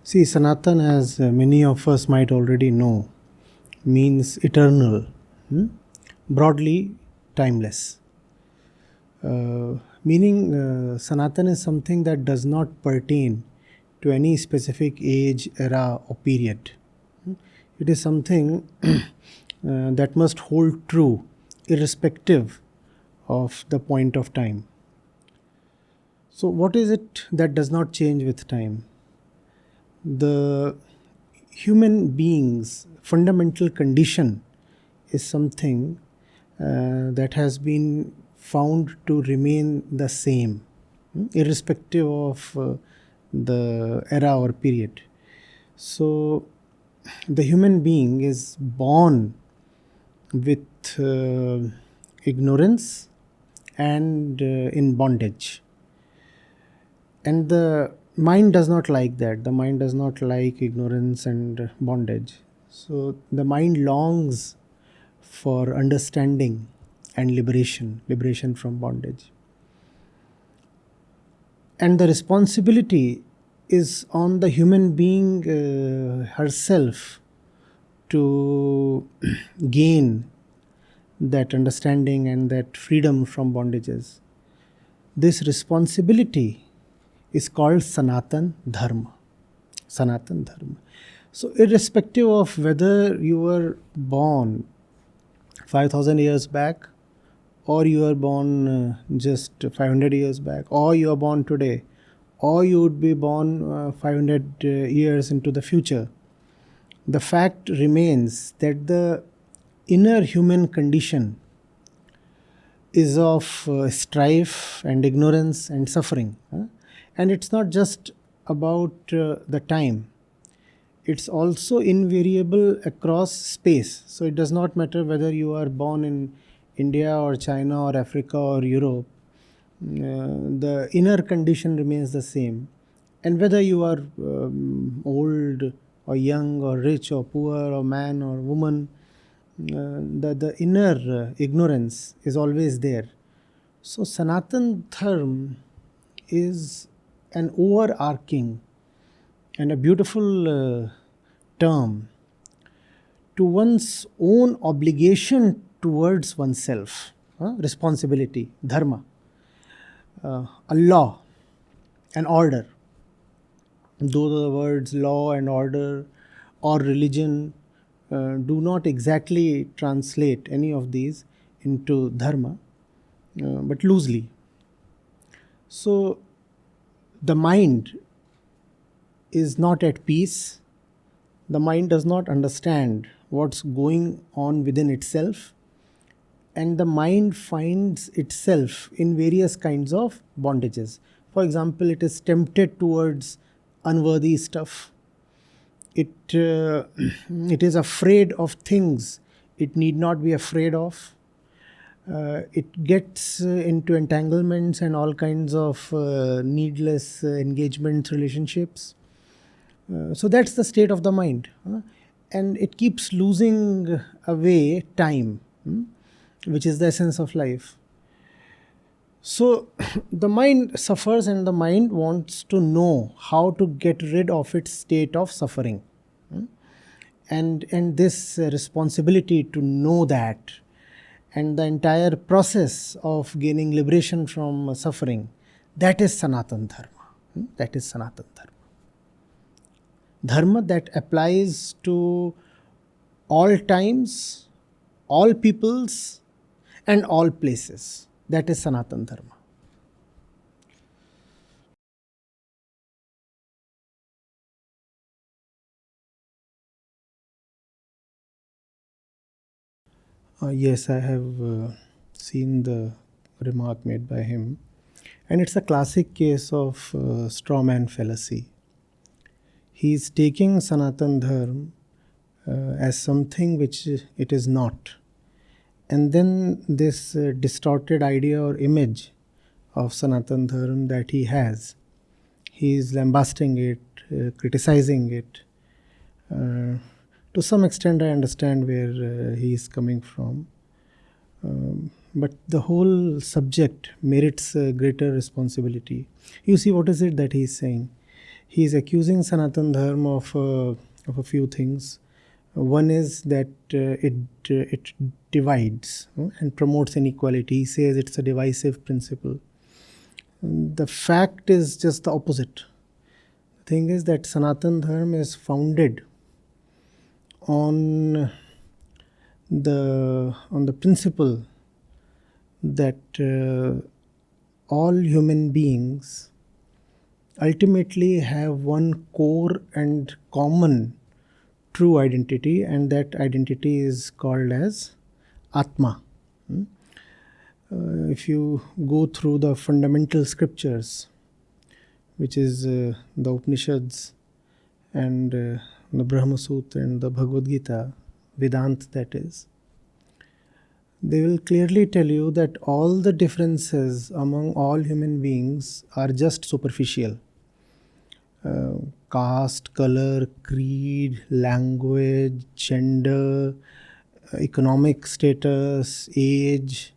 See, Sanatan, as many of us might already know, means eternal, broadly timeless. Meaning, Sanatan is something that does not pertain to any specific age, era, or period. It is something that must hold true irrespective of the point of time. So, what is it that does not change with time? The human being's fundamental condition is something that has been found to remain the same, irrespective of the era or period. So, the human being is born with ignorance and in bondage. And the mind does not like that. The mind does not like ignorance and bondage. So the mind longs for understanding and liberation from bondage. And the responsibility is on the human being herself to gain that understanding and that freedom from bondages. This responsibility is called Sanatan Dharma. Sanatan Dharma. So, irrespective of whether you were born 5,000 years back, or you were born just 500 years back, or you are born today, or you would be born 500 years into the future, the fact remains that the inner human condition is of strife and ignorance and suffering. And it's not just about the time. It's also invariable across space. So it does not matter whether you are born in India or China or Africa or Europe. The inner condition remains the same. And whether you are old or young or rich or poor or man or woman, the inner ignorance is always there. So Sanatan Dharma is an overarching and a beautiful term to one's own obligation towards oneself, responsibility, dharma, a law, an order. Though the words law and order or religion do not exactly translate any of these into dharma, but loosely. So, the mind is not at peace. The mind does not understand what's going on within itself. And the mind finds itself in various kinds of bondages. For example, it is tempted towards unworthy stuff. It is afraid of things it need not be afraid of. It gets into entanglements and all kinds of needless engagement relationships. So that's the state of the mind. And it keeps losing away time, which is the essence of life. So the mind suffers and the mind wants to know how to get rid of its state of suffering. And this responsibility to know that, and the entire process of gaining liberation from suffering, that is Sanatan Dharma. That is Sanatan Dharma. Dharma that applies to all times, all peoples, and all places. That is Sanatan Dharma. Yes, I have seen the remark made by him. And it's a classic case of straw man fallacy. He's taking Sanatan Dharma as something which it is not. And then this distorted idea or image of Sanatan Dharma that he has, he is lambasting it, criticizing it. To some extent, I understand where he is coming from. But the whole subject merits greater responsibility. You see, what is it that he is saying? He is accusing Sanatan Dharma of a few things. One is that it divides and promotes inequality. He says it's a divisive principle. The fact is just the opposite. The thing is that Sanatan Dharma is founded on the principle that all human beings ultimately have one core and common true identity, and that identity is called as Atma. If you go through the fundamental scriptures, which is the Upanishads and the Brahma Sutra and the Bhagavad Gita, Vedanta that is, they will clearly tell you that all the differences among all human beings are just superficial. Caste, color, creed, language, gender, economic status, age,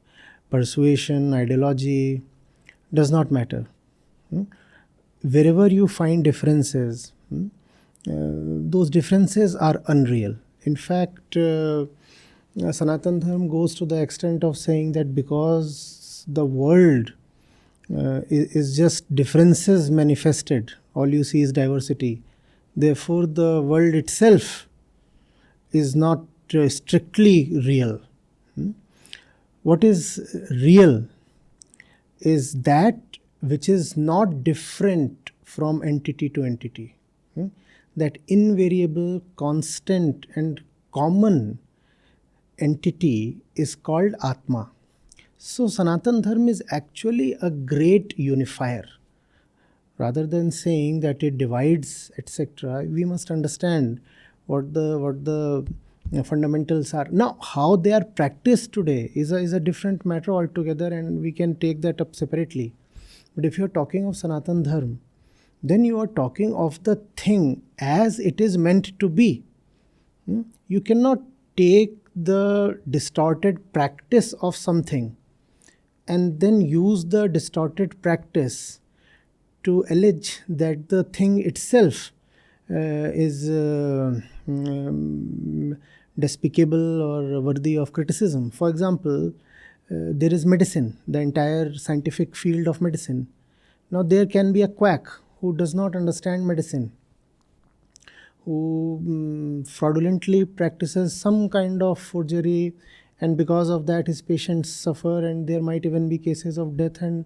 persuasion, ideology, does not matter. Wherever you find differences, those differences are unreal. In fact, Sanatan Dharma goes to the extent of saying that because the world is just differences manifested, all you see is diversity, therefore the world itself is not strictly real. What is real is that which is not different from entity to entity. That invariable, constant and common entity is called Atma. So Sanatan Dharma is actually a great unifier. Rather than saying that it divides, etc., we must understand what the fundamentals are. Now, how they are practiced today is a different matter altogether, and we can take that up separately. But if you are talking of Sanatan Dharma, then you are talking of the thing as it is meant to be. You cannot take the distorted practice of something and then use the distorted practice to allege that the thing itself is despicable or worthy of criticism. For example, there is medicine, the entire scientific field of medicine. Now there can be a quack who does not understand medicine, who fraudulently practices some kind of forgery, and because of that his patients suffer, and there might even be cases of death and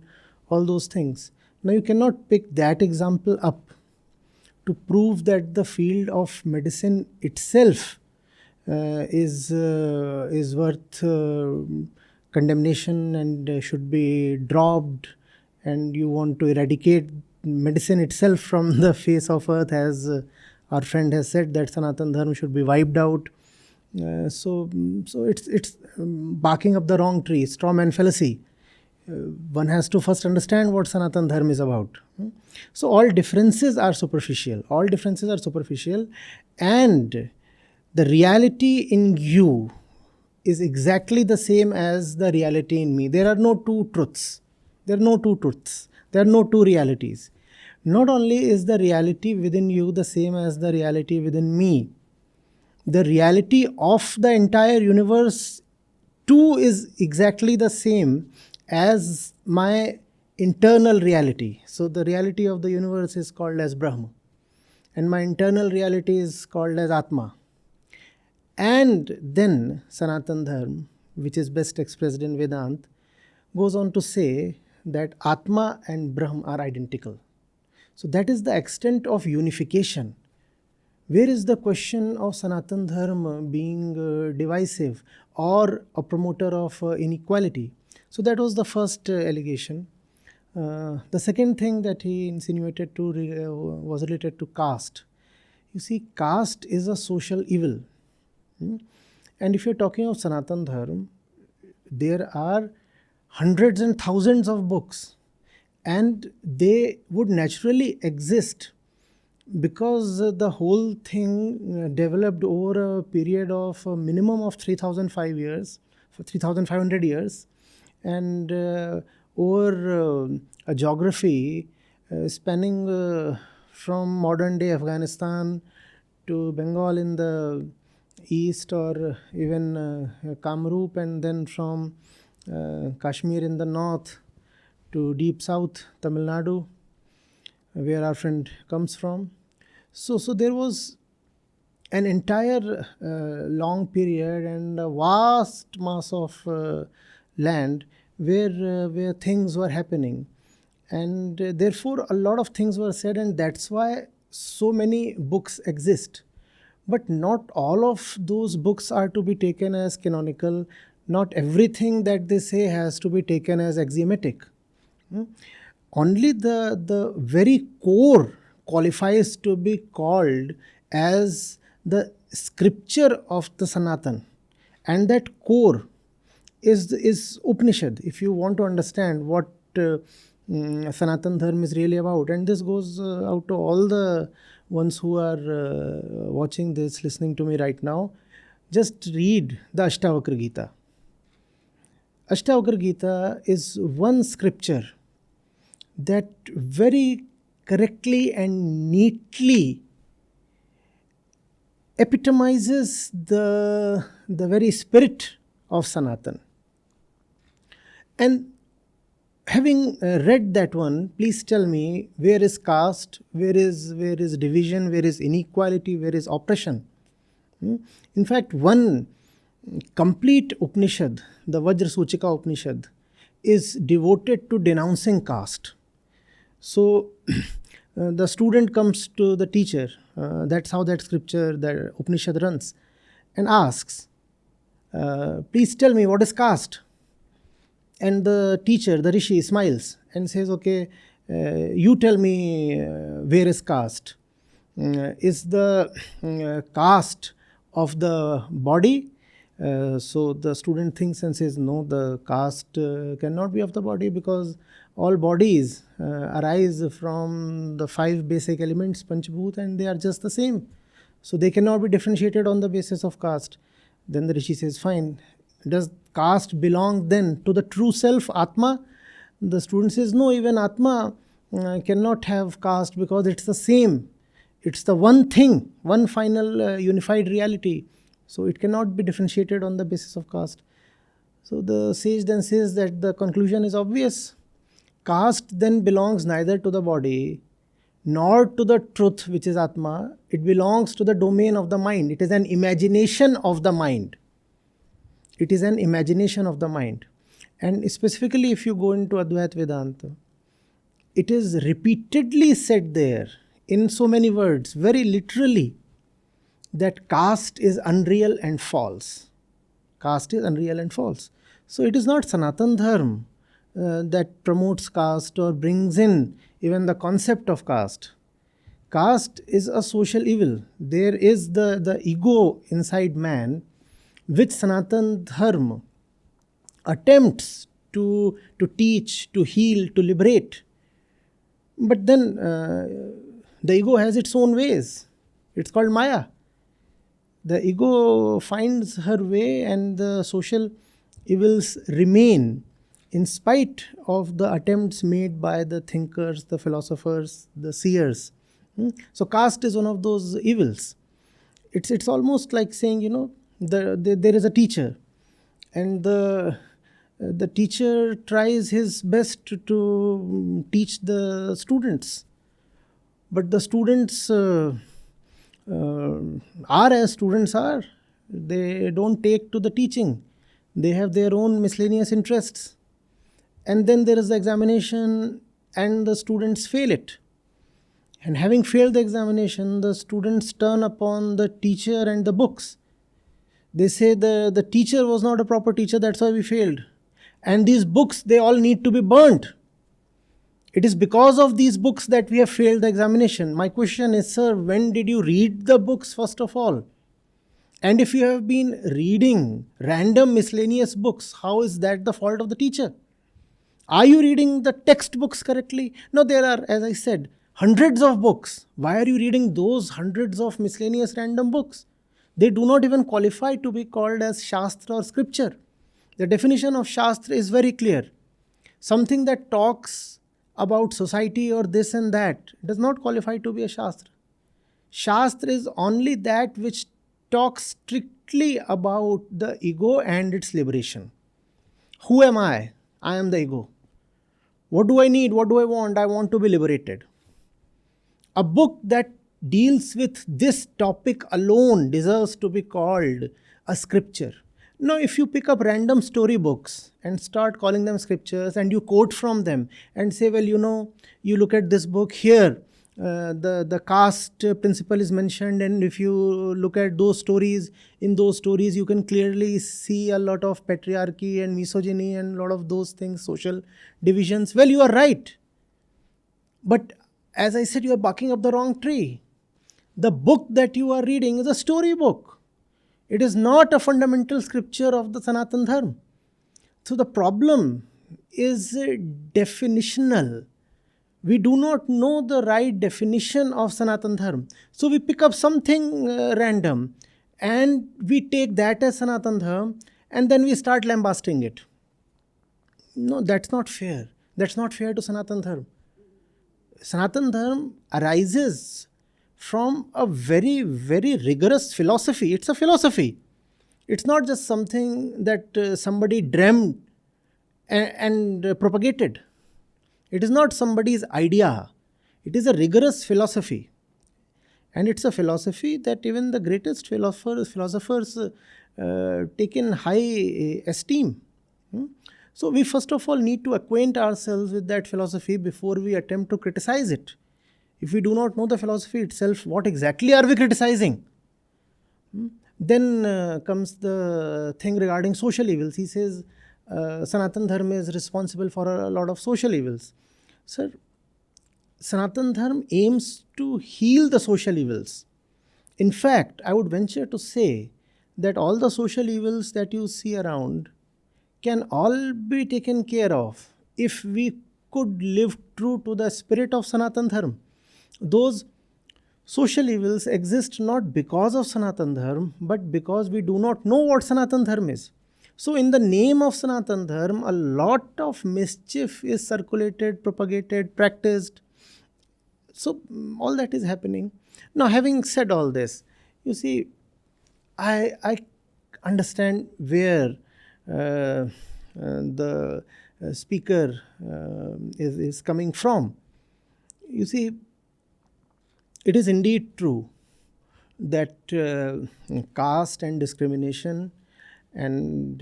all those things. Now you cannot pick that example up to prove that the field of medicine itself is worth condemnation and should be dropped, and you want to eradicate medicine itself from the face of earth, as our friend has said that Sanatan Dharma should be wiped out. So it's barking up the wrong tree, straw man fallacy. One has to first understand what Sanatan Dharma is about. So all differences are superficial. All differences are superficial, and the reality in you is exactly the same as the reality in me. There are no two truths. There are no two truths. There are no two realities. Not only is the reality within you the same as the reality within me, the reality of the entire universe too is exactly the same as my internal reality. So the reality of the universe is called as Brahma, and my internal reality is called as Atma. And then Sanatan Dharma, which is best expressed in Vedanta, goes on to say that Atma and Brahma are identical. So that is the extent of unification. Where is the question of Sanatan Dharma being divisive or a promoter of inequality? So that was the first allegation. The second thing that he insinuated was related to caste. You see, caste is a social evil. And if you're talking of Sanatan Dharma, there are hundreds and thousands of books, and they would naturally exist because the whole thing developed over a period of a minimum of 3,500 years, and over a geography spanning from modern day Afghanistan to Bengal in the east, or even Kamrup, and then from Kashmir in the north to deep south Tamil Nadu, where our friend comes from. So there was an entire long period and a vast mass of land where things were happening, and therefore a lot of things were said, and that's why so many books exist. But not all of those books are to be taken as canonical. Not everything that they say has to be taken as axiomatic. Only the very core qualifies to be called as the scripture of the Sanatan, and that core is Upanishad, if you want to understand what Sanatan Dharma is really about. And this goes out to all the ones who are watching this, listening to me right now. Just read the Ashtavakra Gita. Ashtavakra Gita is one scripture that very correctly and neatly epitomizes the very spirit of Sanatan. And having read that one, please tell me, where is caste, where is division, where is inequality, where is oppression? In fact, one complete Upanishad, the Vajrasuchika Upanishad, is devoted to denouncing caste. So the student comes to the teacher, that's how that scripture, that Upanishad runs, and asks, please tell me, what is caste? And the teacher, the rishi, smiles and says, okay, you tell me, where is caste? Is the caste of the body? So the student thinks and says, no, the caste cannot be of the body, because all bodies arise from the 5 basic elements, Panchabhut, and they are just the same. So they cannot be differentiated on the basis of caste. Then the rishi says, fine, does caste belong then to the true self, Atma? The student says, no, even Atma cannot have caste, because it's the same. It's the one thing, one final unified reality. So it cannot be differentiated on the basis of caste. So the sage then says that the conclusion is obvious. Caste then belongs neither to the body nor to the truth, which is Atma. It belongs to the domain of the mind. It is an imagination of the mind. It is an imagination of the mind. And specifically, if you go into Advaita Vedanta, it is repeatedly said there in so many words, very literally, that caste is unreal and false. Caste is unreal and false. So it is not Sanatan Dharma that promotes caste or brings in even the concept of caste. Caste is a social evil. There is the ego inside man, which Sanatan Dharma attempts to teach, to heal, to liberate. But then the ego has its own ways. It's called Maya. The ego finds her way, and the social evils remain in spite of the attempts made by the thinkers, the philosophers, the seers. So caste is one of those evils. It's almost like saying, there is a teacher, and the teacher tries his best to teach the students, but the students are as students are. They don't take to the teaching. They have their own miscellaneous interests. And then there is the examination, and the students fail it. And having failed the examination, the students turn upon the teacher and the books. They say the teacher was not a proper teacher, that's why we failed. And these books, they all need to be burnt. It is because of these books that we have failed the examination. My question is, sir, when did you read the books first of all? And if you have been reading random miscellaneous books, how is that the fault of the teacher? Are you reading the textbooks correctly? No, there are, as I said, hundreds of books. Why are you reading those hundreds of miscellaneous random books? They do not even qualify to be called as Shastra or Scripture. The definition of Shastra is very clear. Something that talks about society or this and that does not qualify to be a Shastra. Shastra is only that which talks strictly about the ego and its liberation. Who am I? I am the ego. What do I need? What do I want? I want to be liberated. A book that deals with this topic alone deserves to be called a scripture. Now, if you pick up random story books and start calling them scriptures and you quote from them and say, well, you look at this book here, the caste principle is mentioned, and if you look at those stories, in those stories you can clearly see a lot of patriarchy and misogyny and a lot of those things, social divisions. Well, you are right. But as I said, you are barking up the wrong tree. The book that you are reading is a story book. It is not a fundamental scripture of the Sanatan Dharma. So the problem is definitional. We do not know the right definition of Sanatan Dharma. So we pick up something random and we take that as Sanatan Dharma and then we start lambasting it. No, that's not fair. That's not fair to Sanatan Dharma. Sanatan Dharma arises from a very, very rigorous philosophy. It's a philosophy. It's not just something that somebody dreamt and propagated. It is not somebody's idea. It is a rigorous philosophy. And it's a philosophy that even the greatest philosophers take in high esteem. So we first of all need to acquaint ourselves with that philosophy before we attempt to criticize it. If we do not know the philosophy itself, what exactly are we criticizing? Then comes the thing regarding social evils. He says Sanatan Dharma is responsible for a lot of social evils. Sir, Sanatan Dharma aims to heal the social evils. In fact, I would venture to say that all the social evils that you see around can all be taken care of if we could live true to the spirit of Sanatan Dharma. Those social evils exist not because of Sanatan Dharma, but because we do not know what Sanatan Dharma is. So in the name of Sanatan Dharma, a lot of mischief is circulated, propagated, practiced. So all that is happening. Now, having said all this, you see, I understand where the speaker is coming from. You see, it is indeed true that caste and discrimination and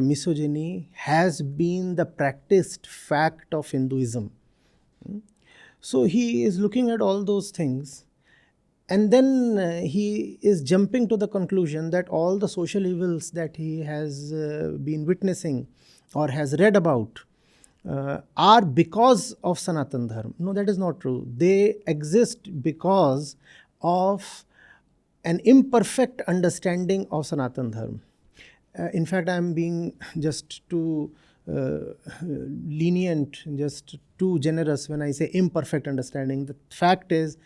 misogyny has been the practiced fact of Hinduism. So he is looking at all those things, and then he is jumping to the conclusion that all the social evils that he has been witnessing or has read about are because of Sanatan Dharma. No, that is not true. They exist because of an imperfect understanding of Sanatan Dharma. In fact, I am being just too lenient, just too generous when I say imperfect understanding. The fact is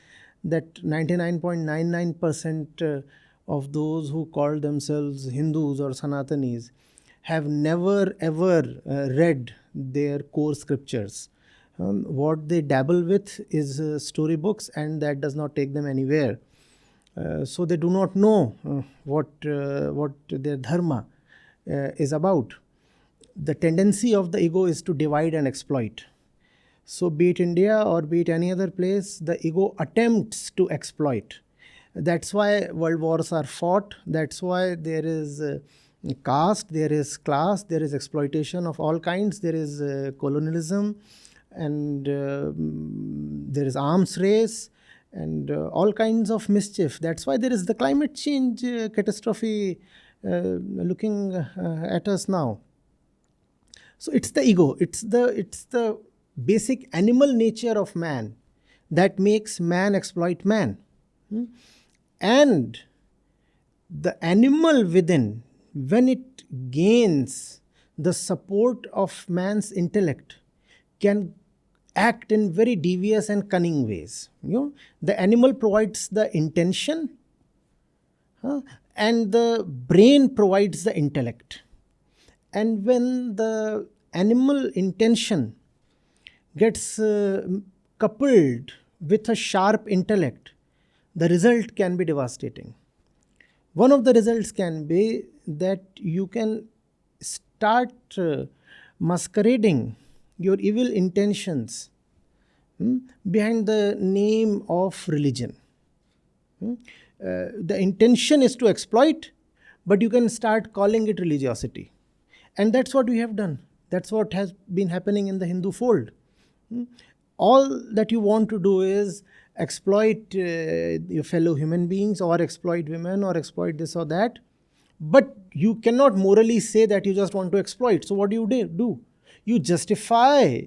that 99.99% of those who call themselves Hindus or Sanatanis have never ever read their core scriptures. What they dabble with is storybooks, and that does not take them anywhere. So they do not know what their dharma is about. The tendency of the ego is to divide and exploit. So be it India or be it any other place, the ego attempts to exploit. That's why world wars are fought. That's why there is caste, there is class, there is exploitation of all kinds, there is colonialism, and there is arms race, and all kinds of mischief. That's why there is the climate change catastrophe looking at us now. So it's the ego, it's the basic animal nature of man that makes man exploit man. And the animal within, when it gains the support of man's intellect, can act in very devious and cunning ways. The animal provides the intention, and the brain provides the intellect. And when the animal intention gets coupled with a sharp intellect, the result can be devastating. One of the results can be that you can start masquerading your evil intentions behind the name of religion. The intention is to exploit, but you can start calling it religiosity. And that's what we have done. That's what has been happening in the Hindu fold. All that you want to do is exploit your fellow human beings, or exploit women, or exploit this or that. But you cannot morally say that you just want to exploit. So what do you do? You justify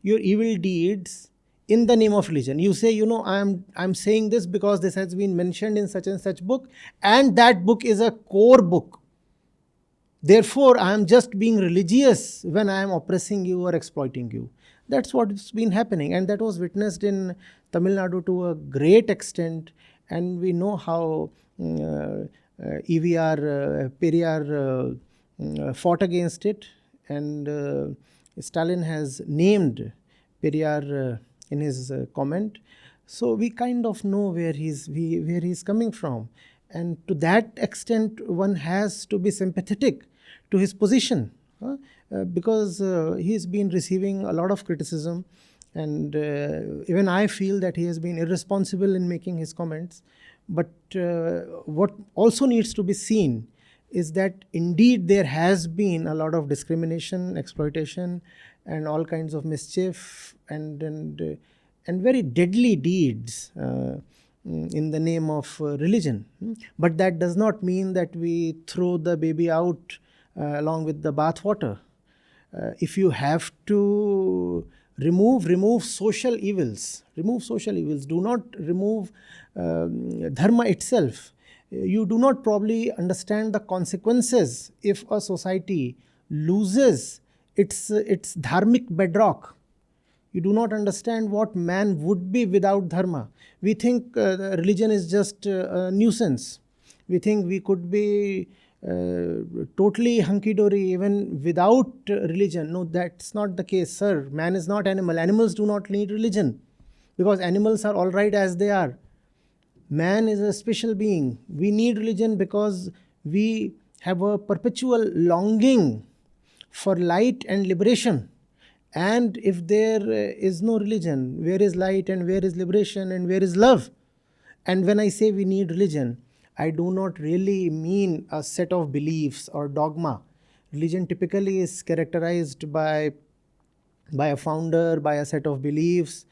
your evil deeds in the name of religion. You say, I'm saying this because this has been mentioned in such and such book, and that book is a core book. Therefore, I am just being religious when I am oppressing you or exploiting you. That's what's been happening, and that was witnessed in Tamil Nadu to a great extent. And we know how EVR, Periyar fought against it, and Stalin has named Periyar in his comment. So we kind of know where he's coming from, and to that extent, one has to be sympathetic to his position, because he's been receiving a lot of criticism, and even I feel that he has been irresponsible in making his comments. But what also needs to be seen is that indeed there has been a lot of discrimination, exploitation, and all kinds of mischief and very deadly deeds in the name of religion. But that does not mean that we throw the baby out along with the bathwater. If you have to remove social evils. Do not remove dharma itself. You do not probably understand the consequences if a society loses its dharmic bedrock. You do not understand what man would be without dharma. We think religion is just a nuisance. We think we could be totally hunky-dory even without religion. No, that's not the case, sir. Man is not animal. Animals do not need religion, because animals are all right as they are. Man is a special being. We need religion because we have a perpetual longing for light and liberation. And if there is no religion, where is light and where is liberation and where is love? And when I say we need religion, I do not really mean a set of beliefs or dogma. Religion typically is characterized by a founder, by a set of beliefs,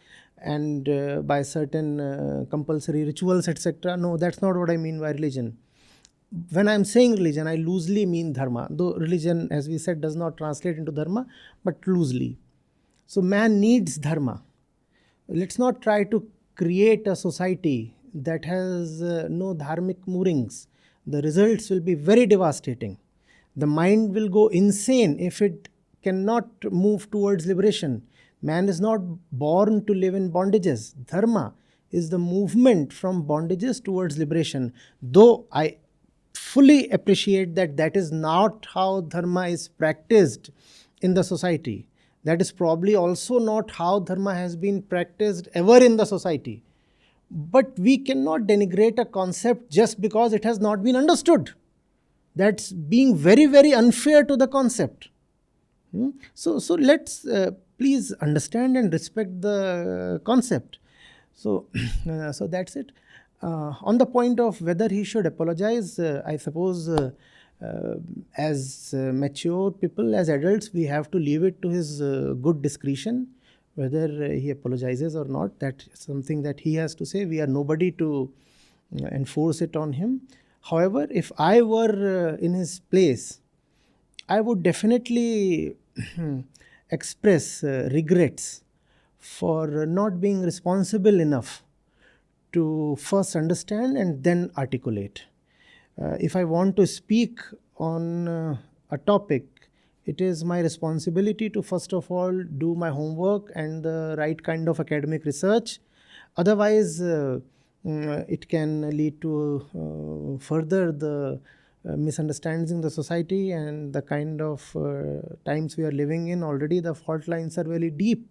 and by certain compulsory rituals, etc. No, that's not what I mean by religion. When I'm saying religion, I loosely mean dharma, though religion, as we said, does not translate into dharma, but loosely. So man needs dharma. Let's not try to create a society that has no dharmic moorings. The results will be very devastating. The mind will go insane if it cannot move towards liberation. Man is not born to live in bondages. Dharma is the movement from bondages towards liberation. Though I fully appreciate that that is not how dharma is practiced in the society. That is probably also not how dharma has been practiced ever in the society. But we cannot denigrate a concept just because it has not been understood. That's being very, very unfair to the concept. So let's please understand and respect the concept. So that's it. On the point of whether he should apologize, I suppose as mature people, as adults, we have to leave it to his good discretion, whether he apologizes or not. That's something that he has to say. We are nobody to enforce it on him. However, if I were in his place, I would definitely express regrets for not being responsible enough to first understand and then articulate. If I want to speak on a topic, it is my responsibility to first of all do my homework and the right kind of academic research. Otherwise, it can lead to further the misunderstandings in the society and the kind of times we are living in. Already the fault lines are very deep.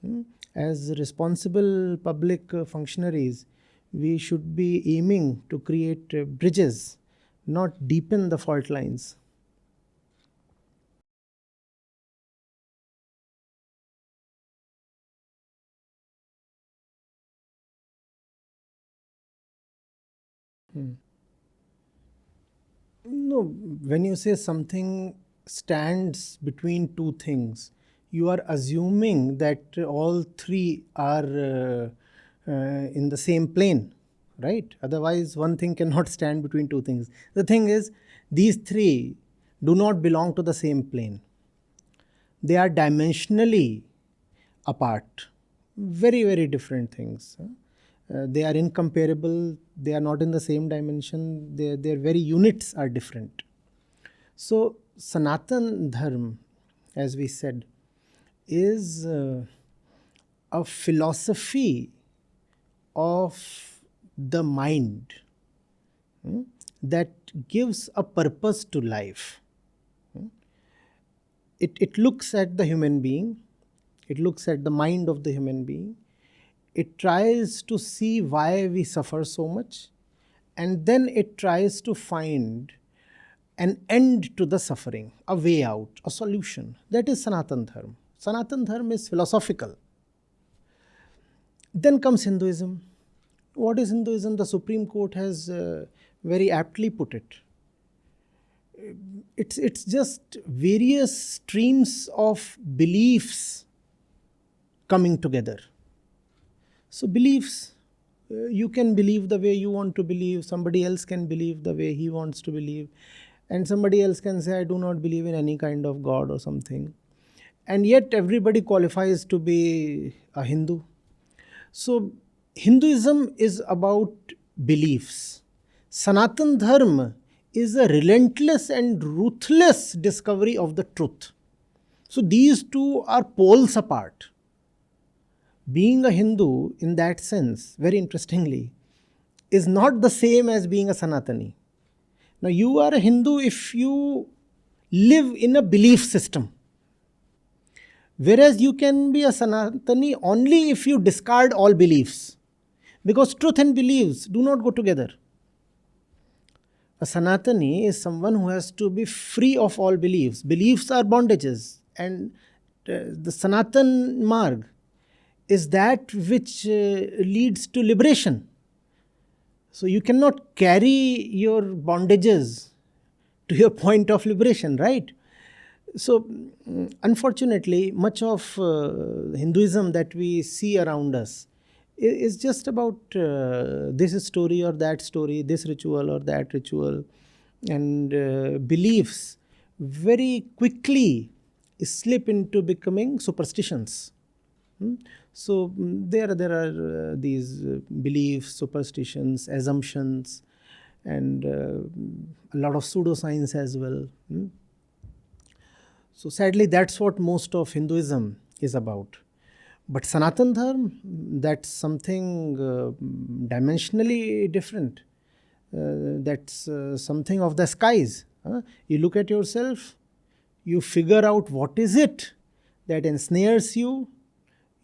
Hmm. As responsible public functionaries, we should be aiming to create bridges, not deepen the fault lines. Hmm. No, when you say something stands between two things, you are assuming that all three are in the same plane, right? Otherwise, one thing cannot stand between two things. The thing is, these three do not belong to the same plane. They are dimensionally apart. Very, very different things. They are incomparable. They are not in the same dimension. Their very units are different. So, Sanatan Dharma, as we said, is a philosophy of the mind, that gives a purpose to life. It looks at the human being, it looks at the mind of the human being, it tries to see why we suffer so much, and then it tries to find an end to the suffering, a way out, a solution. That is Sanatan Dharma. Sanatan Dharma is philosophical. Then comes Hinduism. What is Hinduism? The Supreme Court has very aptly put it. It's just various streams of beliefs coming together. So beliefs, you can believe the way you want to believe, somebody else can believe the way he wants to believe, and somebody else can say, I do not believe in any kind of God or something. And yet everybody qualifies to be a Hindu. So Hinduism is about beliefs. Sanatan Dharma is a relentless and ruthless discovery of the truth. So these two are poles apart. Being a Hindu, in that sense, very interestingly, is not the same as being a Sanatani. Now, you are a Hindu if you live in a belief system, whereas you can be a Sanatani only if you discard all beliefs, because truth and beliefs do not go together. A Sanatani is someone who has to be free of all beliefs. Beliefs are bondages, and the Sanatan Marg is that which leads to liberation. So you cannot carry your bondages to your point of liberation, right? So unfortunately, much of Hinduism that we see around us is just about this story or that story, this ritual or that ritual, and beliefs very quickly slip into becoming superstitions. So there are these beliefs, superstitions, assumptions, and a lot of pseudoscience as well. So sadly, that's what most of Hinduism is about. But Sanatan Dharma, that's something dimensionally different. That's something of the skies. You look at yourself, you figure out what is it that ensnares you.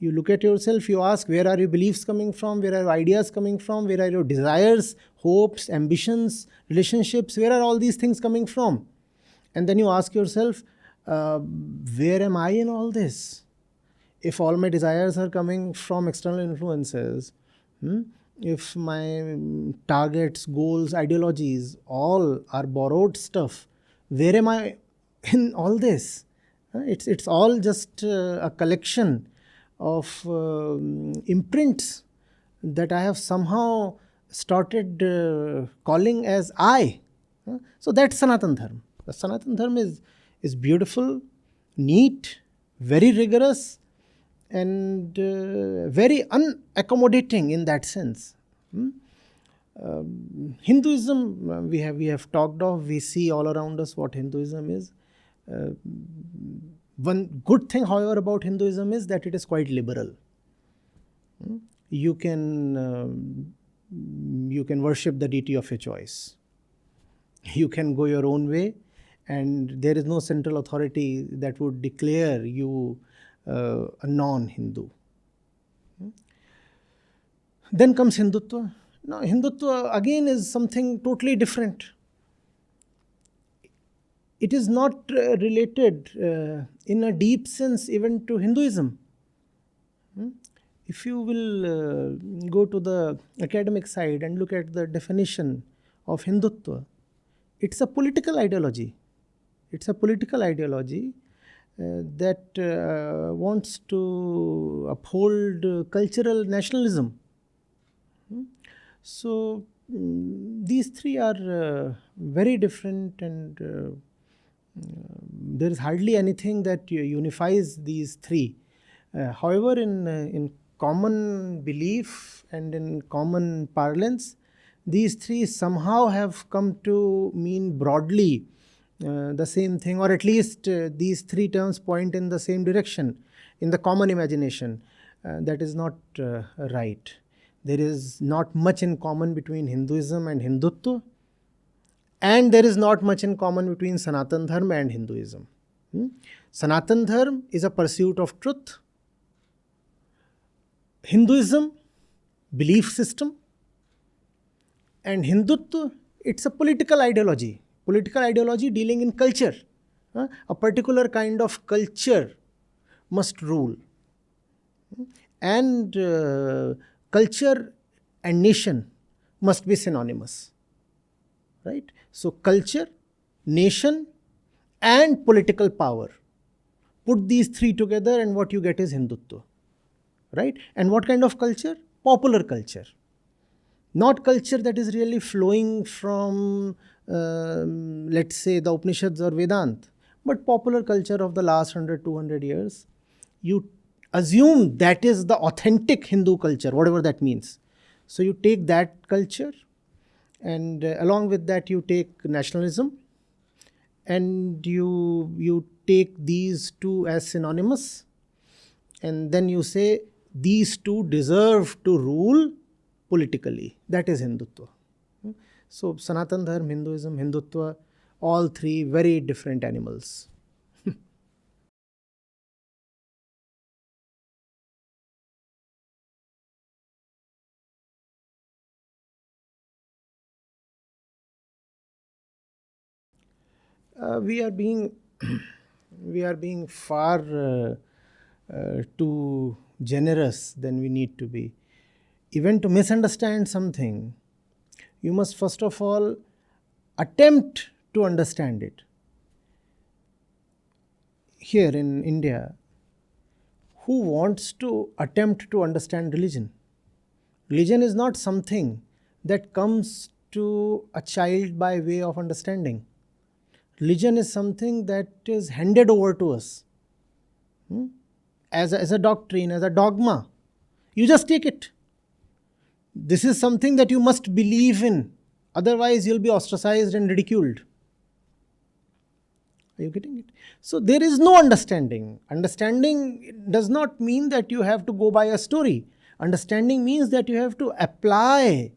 You look at yourself, you ask, where are your beliefs coming from? Where are your ideas coming from? Where are your desires, hopes, ambitions, relationships? Where are all these things coming from? And then you ask yourself, where am I in all this? If all my desires are coming from external influences, if my targets, goals, ideologies, all are borrowed stuff, where am I in all this? It's all just a collection of imprints that I have somehow started calling as I. So that's Sanatan Dharma. The Sanatan Dharma is beautiful, neat, very rigorous, and very unaccommodating in that sense. Hinduism, we have talked of, we see all around us what Hinduism is. One good thing, however, about Hinduism is that it is quite liberal. You can worship the deity of your choice. You can go your own way, and there is no central authority that would declare you a non-Hindu. Then comes Hindutva. Now, Hindutva again is something totally different. It is not related in a deep sense even to Hinduism. If you will go to the academic side and look at the definition of Hindutva, it's a political ideology. It's a political ideology that wants to uphold cultural nationalism. So, these three are very different, and there is hardly anything that unifies these three. However, in common belief and in common parlance, these three somehow have come to mean broadly the same thing, or at least these three terms point in the same direction in the common imagination. That is not right. There is not much in common between Hinduism and Hindutva, and there is not much in common between Sanatan Dharma and Hinduism. Sanatan Dharma is a pursuit of truth. Hinduism, belief system, and Hindutva, it's a political ideology dealing in culture. A particular kind of culture must rule. And culture and nation must be synonymous. Right? So, culture, nation, and political power. Put these three together and what you get is Hindutva. Right? And what kind of culture? Popular culture. Not culture that is really flowing from, let's say, the Upanishads or Vedanta, but popular culture of the last 100, 200 years. You assume that is the authentic Hindu culture, whatever that means. So you take that culture, and along with that you take nationalism, and you take these two as synonymous, and then you say these two deserve to rule politically. That is Hindutva. So Sanatan Dharma, Hinduism, Hindutva, all three very different animals. We are being far too generous than we need to be. Even to misunderstand something, you must first of all attempt to understand it. Here in India, who wants to attempt to understand religion? Religion is not something that comes to a child by way of understanding. Religion is something that is handed over to us as a doctrine, as a dogma. You just take it. This is something that you must believe in. Otherwise, you'll be ostracized and ridiculed. Are you getting it? So there is no understanding. Understanding does not mean that you have to go by a story. Understanding means that you have to apply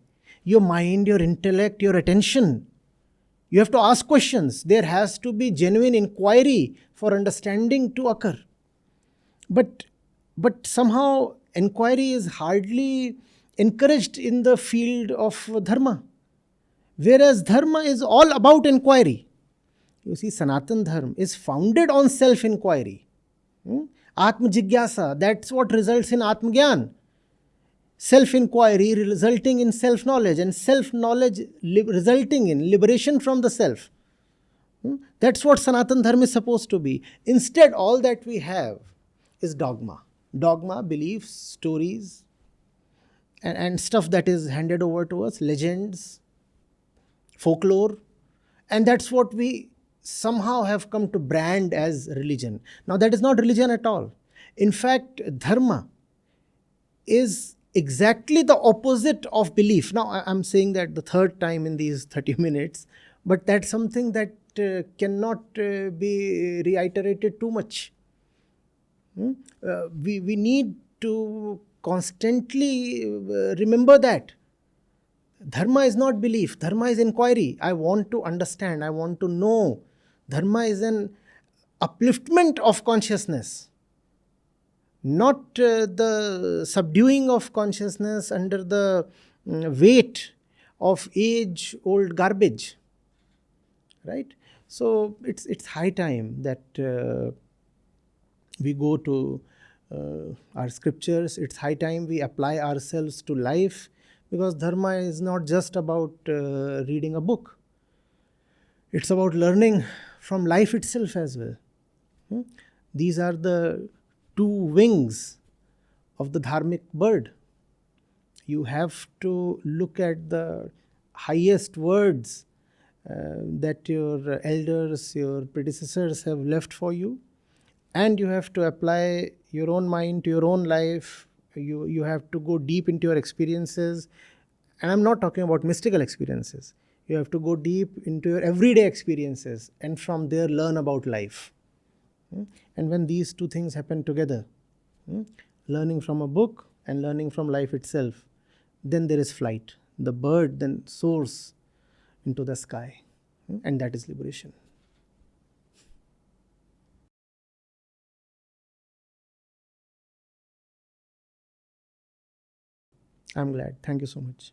your mind, your intellect, your attention. You have to ask questions. There has to be genuine inquiry for understanding to occur. But somehow inquiry is hardly encouraged in the field of dharma. Whereas dharma is all about inquiry. You see, Sanatan Dharma is founded on self-inquiry. Atma Jigyasa, that's what results in Atma Gyan. Self-inquiry resulting in self-knowledge, and self-knowledge resulting in liberation from the self. That's what Sanatan Dharma is supposed to be. Instead, all that we have is dogma. Dogma, beliefs, stories, and stuff that is handed over to us, legends, folklore, and that's what we somehow have come to brand as religion. Now, that is not religion at all. In fact, dharma is exactly the opposite of belief. Now, I'm saying that the third time in these 30 minutes, but that's something that cannot be reiterated too much. We need to constantly remember that. Dharma is not belief. Dharma is inquiry. I want to understand. I want to know. Dharma is an upliftment of consciousness. not the subduing of consciousness under the weight of age old garbage, right? So it's high time that we go to our scriptures. It's high time we apply ourselves to life, because dharma is not just about reading a book. It's about learning from life itself as well. Hmm? These are the two wings of the dharmic bird. You have to look at the highest words that your elders, your predecessors have left for you, and you have to apply your own mind to your own life. You have to go deep into your experiences, and I'm not talking about mystical experiences. You have to go deep into your everyday experiences, and from there learn about life. And when these two things happen together, learning from a book and learning from life itself, then there is flight. The bird then soars into the sky, and that is liberation. I'm glad. Thank you so much.